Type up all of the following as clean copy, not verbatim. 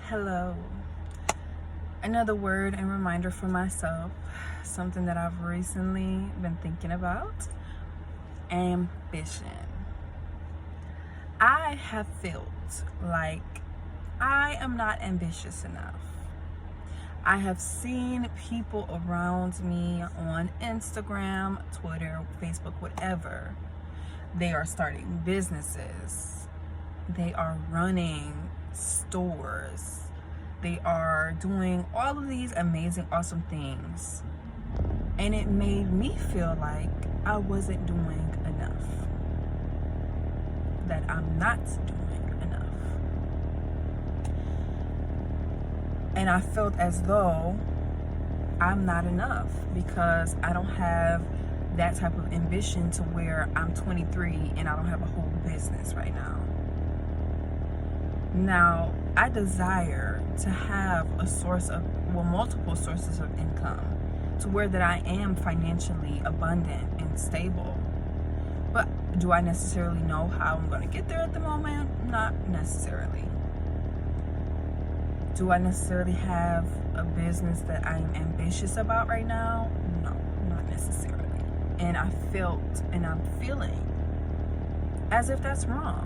Hello. Another word and reminder for myself, something that I've recently been thinking about: ambition. I have felt like I am not ambitious enough. I have seen people around me on Instagram, Twitter, Facebook, whatever. They are starting businesses. They are running stores. They are doing all of these amazing, awesome things. And it made me feel like I wasn't doing enough. That I'm not doing enough. And I felt as though I'm not enough because I don't have that type of ambition to where I'm 23 and I don't have a whole business right now. Now, I desire to have multiple sources of income to where that I am financially abundant and stable. But do I necessarily know how I'm going to get there at the moment? Not necessarily. Do I necessarily have a business that I am ambitious about right now? No, not necessarily. And I felt and I'm feeling as if that's wrong.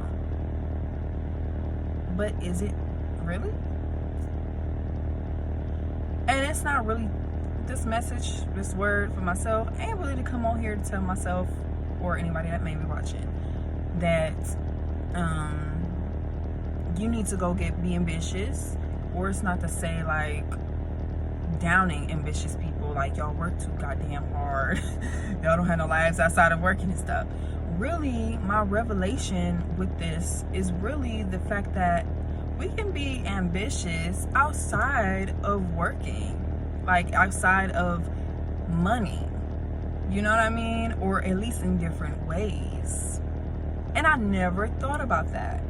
But is it really? And it's not really, this message, this word for myself, ain't really to come on here to tell myself or anybody that may be watching that you need to go be ambitious. Or it's not to say like downing ambitious people, like y'all work too goddamn hard. Y'all don't have no lives outside of working and stuff. Really, my revelation with this is really the fact that we can be ambitious outside of working, like outside of money. You know what I mean? Or at least in different ways. And I never thought about that.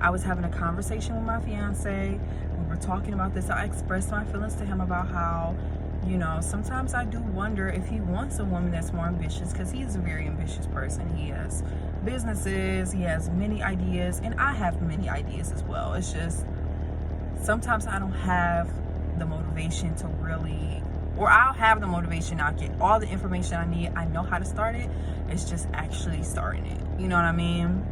I was having a conversation with my fiance. We were talking about this. I expressed my feelings to him about how, sometimes I do wonder if he wants a woman that's more ambitious, because he's a very ambitious person. He has businesses, he has many ideas, and I have many ideas as well. It's just sometimes I don't have the motivation to really, or I'll have the motivation, I'll get all the information I need, I know how to start it. It's just actually starting it. You know what I mean?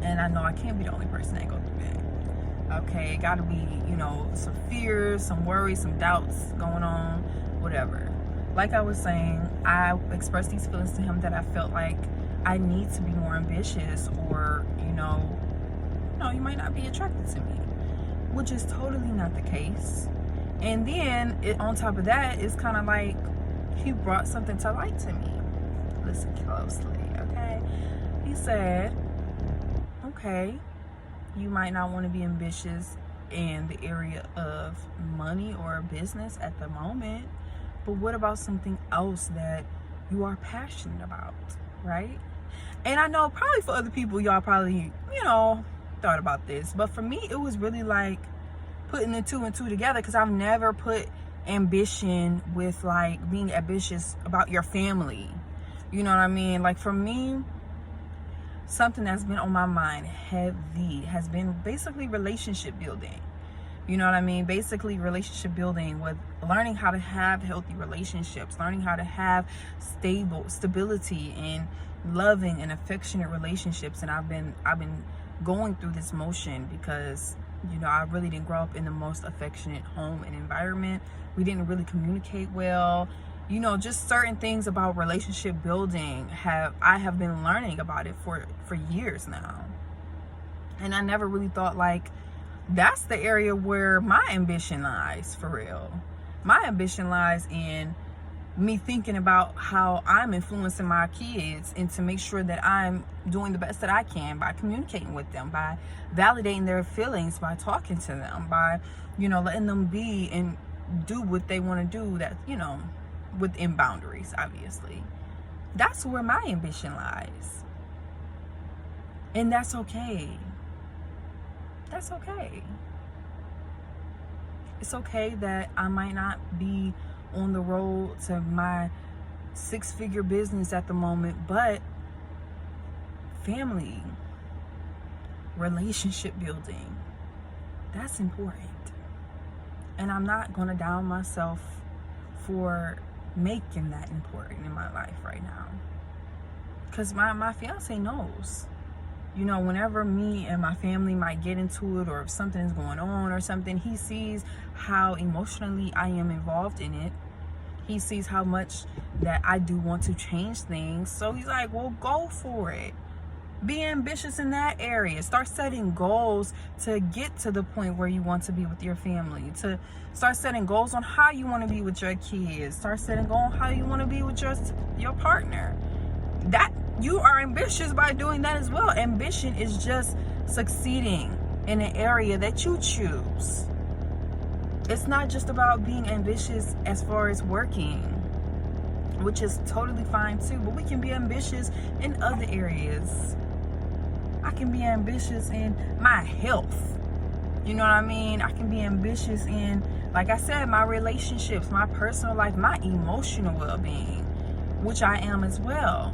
And I know I can't be the only person that go through that. Okay, it gotta be, some fears, some worries, some doubts going on, whatever. Like I was saying, I expressed these feelings to him that I felt like I need to be more ambitious, or, you might not be attracted to me, which is totally not the case. And then on top of that, it's kind of like he brought something to light to me. Listen closely, okay? He said, okay, you might not want to be ambitious in the area of money or business at the moment, but what about something else that you are passionate about, right? And I know probably for other people, y'all probably, thought about this, but for me, it was really like putting the two and two together, because I've never put ambition with like being ambitious about your family. You know what I mean? Like for me, something that's been on my mind heavy has been basically relationship building. You know what I mean? Basically relationship building with learning how to have healthy relationships, learning how to have stability and loving and affectionate relationships. And I've been going through this motion because, I really didn't grow up in the most affectionate home and environment. We didn't really communicate well. Just certain things about relationship building I have been learning about it for years now. And I never really thought like that's the area where my ambition lies, for real. My ambition lies in me thinking about how I'm influencing my kids, and to make sure that I'm doing the best that I can by communicating with them, by validating their feelings, by talking to them, by, letting them be and do what they want to do, that, within boundaries, obviously. That's where my ambition lies. And that's okay. That's okay. It's okay that I might not be on the road to my 6-figure business at the moment, but family, relationship building, That's important. And I'm not going to down myself for making that important in my life right now. Because my fiance knows. You know, whenever me and my family might get into it, or if something is going on or something, he sees how emotionally I am involved in it. He sees how much that I do want to change things. So he's like, well, go for it. Be ambitious in that area. Start setting goals to get to the point where you want to be with your family. To start setting goals on how you want to be with your kids. Start setting goals on how you want to be with your partner. That you are ambitious by doing that as well. Ambition is just succeeding in an area that you choose. It's not just about being ambitious as far as working, which is totally fine too, but we can be ambitious in other areas. I can be ambitious in my health. You know what I mean? I can be ambitious in, like I said, my relationships, my personal life, my emotional well-being, which I am as well.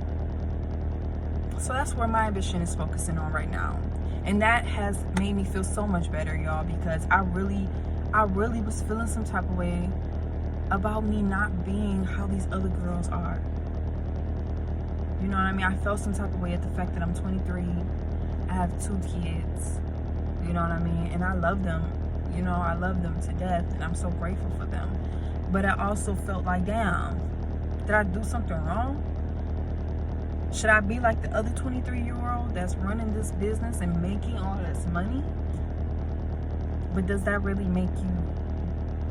So that's where my ambition is focusing on right now. And that has made me feel so much better, y'all, because I really was feeling some type of way about me not being how these other girls are. You know what I mean? I felt some type of way at the fact that I'm 23. I have 2 kids. You know what I mean? And I love them. You know, I love them to death, and I'm so grateful for them. But I also felt like, damn, did I do something wrong? Should I be like the other 23-year-old that's running this business and making all this money? But does that really make you,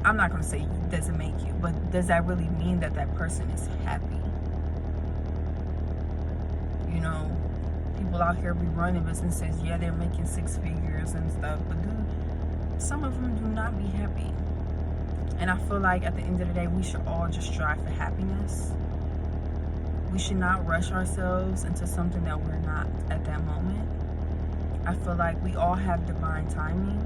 I'm not going to say it doesn't make you, but does that really mean that that person is happy? You know, people out here be running businesses, yeah, they're making 6 figures and stuff, but some of them do not be happy. And I feel like at the end of the day, we should all just strive for happiness. We should not rush ourselves into something that we're not at that moment. I feel like we all have divine timing.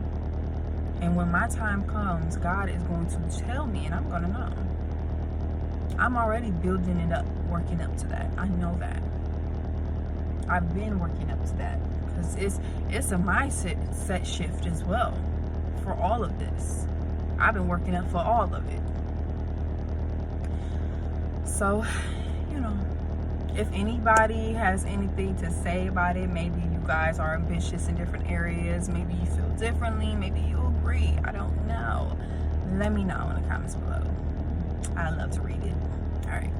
And when my time comes, God is going to tell me, and I'm going to know. I'm already building it up, working up to that. I know that. I've been working up to that. Because it's a mindset shift as well for all of this. I've been working up for all of it. So, you know, if anybody has anything to say about it, maybe you guys are ambitious in different areas, maybe you feel differently, maybe you agree, I don't know. Let me know in the comments below. I love to read it. All right.